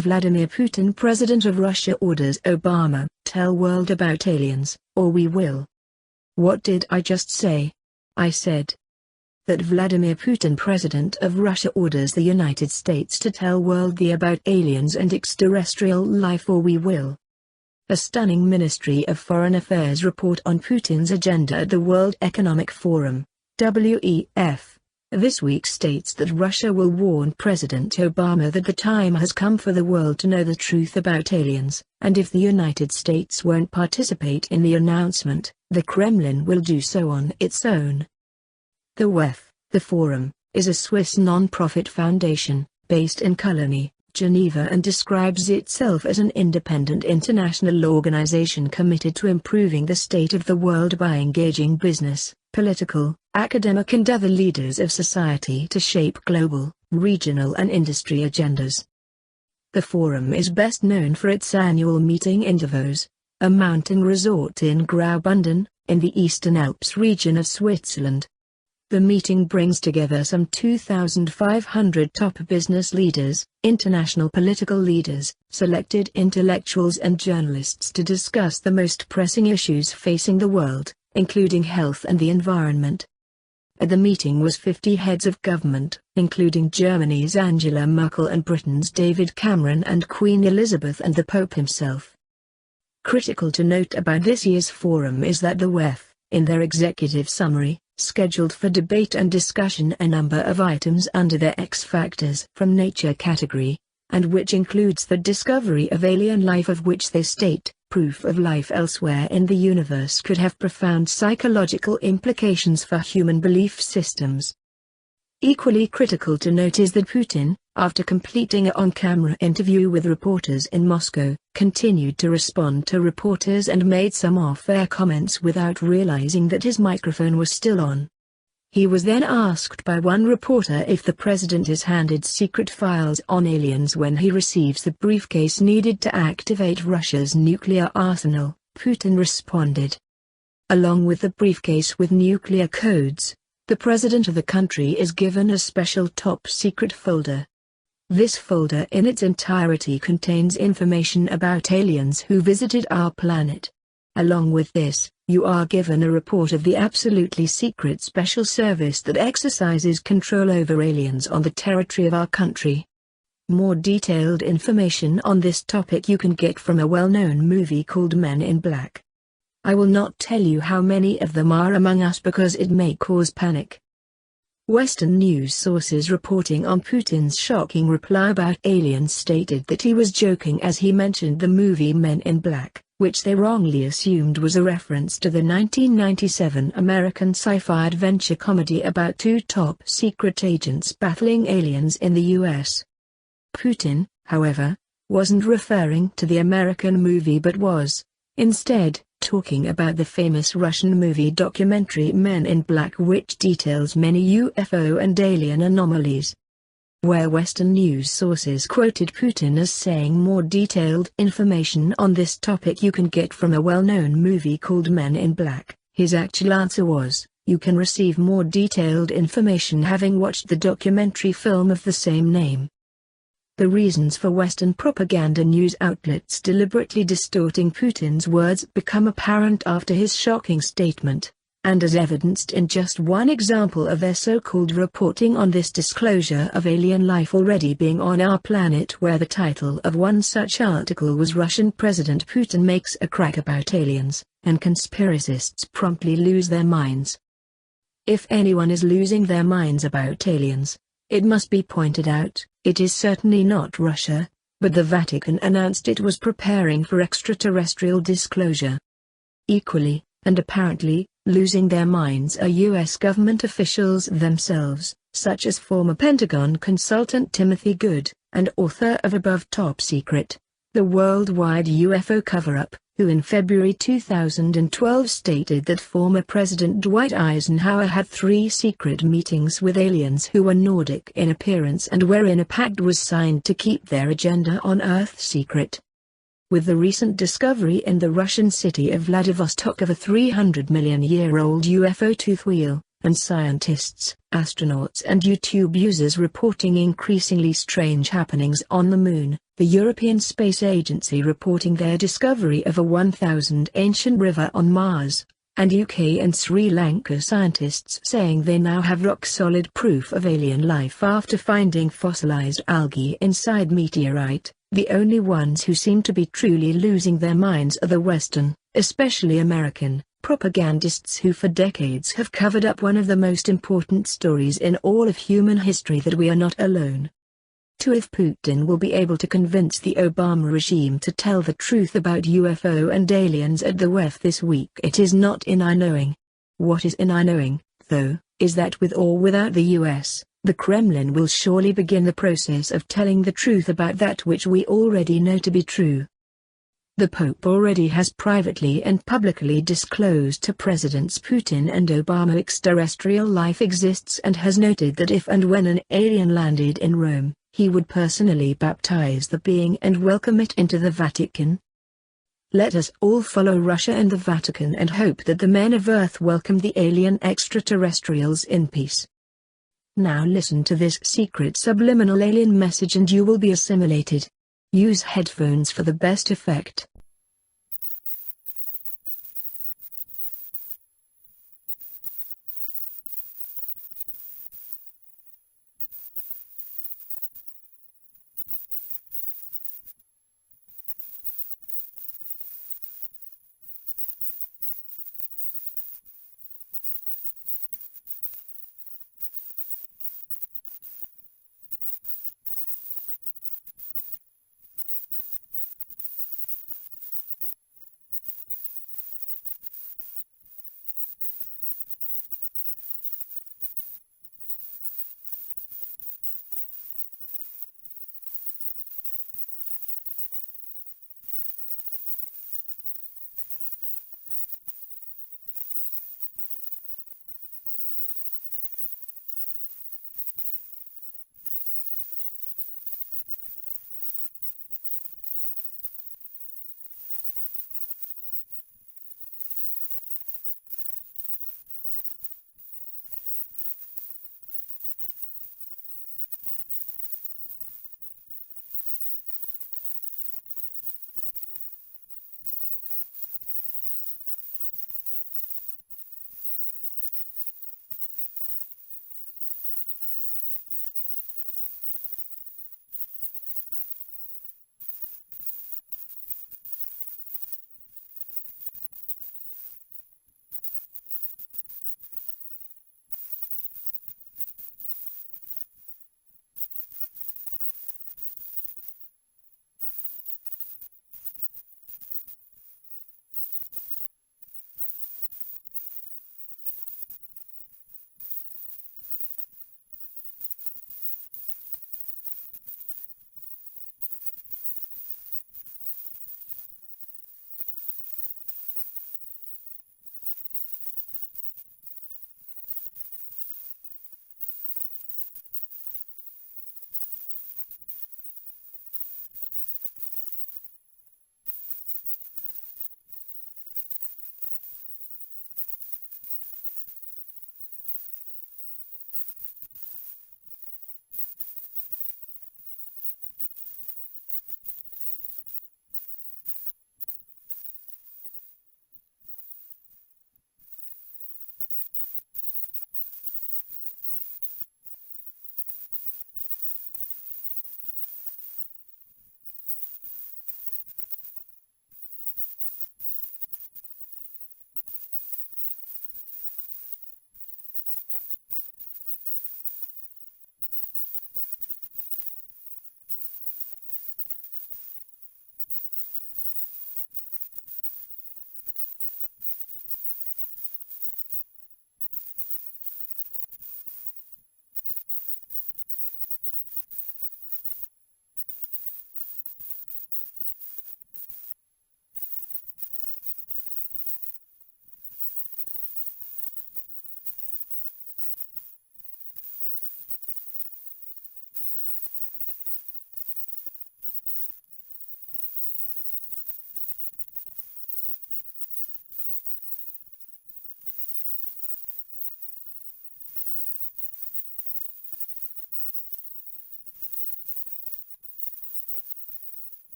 Vladimir Putin, President of Russia, orders Obama, "Tell world about aliens, or we will." What did I just say? I said that Vladimir Putin, President of Russia, orders the United States to tell world about aliens and extraterrestrial life, or we will. A stunning Ministry of Foreign Affairs report on Putin's agenda at the World Economic Forum, WEF, this week states that Russia will warn President Obama that the time has come for the world to know the truth about aliens, and if the United States won't participate in the announcement, the Kremlin will do so on its own. The WEF, the Forum, is a Swiss non-profit foundation, based in Cologne, Geneva, and describes itself as an independent international organization committed to improving the state of the world by engaging business, political, academic and other leaders of society to shape global, regional and industry agendas. The Forum is best known for its annual meeting in Davos, a mountain resort in Graubünden, in the Eastern Alps region of Switzerland. The meeting brings together some 2,500 top business leaders, international political leaders, selected intellectuals and journalists to discuss the most pressing issues facing the world, including health and the environment. At the meeting was 50 heads of government, including Germany's Angela Merkel and Britain's David Cameron and Queen Elizabeth and the Pope himself. Critical to note about this year's forum is that the WEF, in their executive summary, scheduled for debate and discussion a number of items under their X Factors from Nature category, and which includes the discovery of alien life, of which they state, proof of life elsewhere in the universe could have profound psychological implications for human belief systems. Equally critical to note is that Putin, after completing an on-camera interview with reporters in Moscow, continued to respond to reporters and made some off-air comments without realizing that his microphone was still on. He was then asked by one reporter if the president is handed secret files on aliens when he receives the briefcase needed to activate Russia's nuclear arsenal. Putin responded, "Along with the briefcase with nuclear codes, the president of the country is given a special top-secret folder. This folder in its entirety contains information about aliens who visited our planet. Along with this, you are given a report of the absolutely secret special service that exercises control over aliens on the territory of our country." More detailed information on this topic you can get from a well-known movie called Men in Black. I will not tell you how many of them are among us because it may cause panic. Western news sources reporting on Putin's shocking reply about aliens stated that he was joking as he mentioned the movie Men in Black, which they wrongly assumed was a reference to the 1997 American sci-fi adventure comedy about two top-secret agents battling aliens in the US. Putin, however, wasn't referring to the American movie but was, instead, talking about the famous Russian movie documentary Men in Black, which details many UFO and alien anomalies. Where Western news sources quoted Putin as saying more detailed information on this topic you can get from a well-known movie called Men in Black, his actual answer was, "You can receive more detailed information having watched the documentary film of the same name." The reasons for Western propaganda news outlets deliberately distorting Putin's words become apparent after his shocking statement, and as evidenced in just one example of their so-called reporting on this disclosure of alien life already being on our planet, where the title of one such article was "Russian President Putin makes a crack about aliens, and conspiracists promptly lose their minds." If anyone is losing their minds about aliens, it must be pointed out, it is certainly not Russia, but the Vatican announced it was preparing for extraterrestrial disclosure. Equally, and apparently, losing their minds are U.S. government officials themselves, such as former Pentagon consultant Timothy Good, and author of Above Top Secret, the worldwide UFO cover-up, who in February 2012 stated that former President Dwight Eisenhower had 3 secret meetings with aliens who were Nordic in appearance and wherein a pact was signed to keep their agenda on Earth secret. With the recent discovery in the Russian city of Vladivostok of a 300-million-year-old UFO tooth wheel, and scientists, astronauts and YouTube users reporting increasingly strange happenings on the Moon, the European Space Agency reporting their discovery of a 1,000 ancient river on Mars, and UK and Sri Lanka scientists saying they now have rock-solid proof of alien life after finding fossilized algae inside meteorite. The only ones who seem to be truly losing their minds are the Western, especially American, propagandists who for decades have covered up one of the most important stories in all of human history, that we are not alone. If Putin will be able to convince the Obama regime to tell the truth about UFO and aliens at the WEF this week, it is not in our knowing. What is in our knowing, though, is that with or without the US, the Kremlin will surely begin the process of telling the truth about that which we already know to be true. The Pope already has privately and publicly disclosed to Presidents Putin and Obama extraterrestrial life exists, and has noted that if and when an alien landed in Rome, he would personally baptize the being and welcome it into the Vatican. Let us all follow Russia and the Vatican and hope that the men of Earth welcome the alien extraterrestrials in peace. Now listen to this secret subliminal alien message and you will be assimilated. Use headphones for the best effect.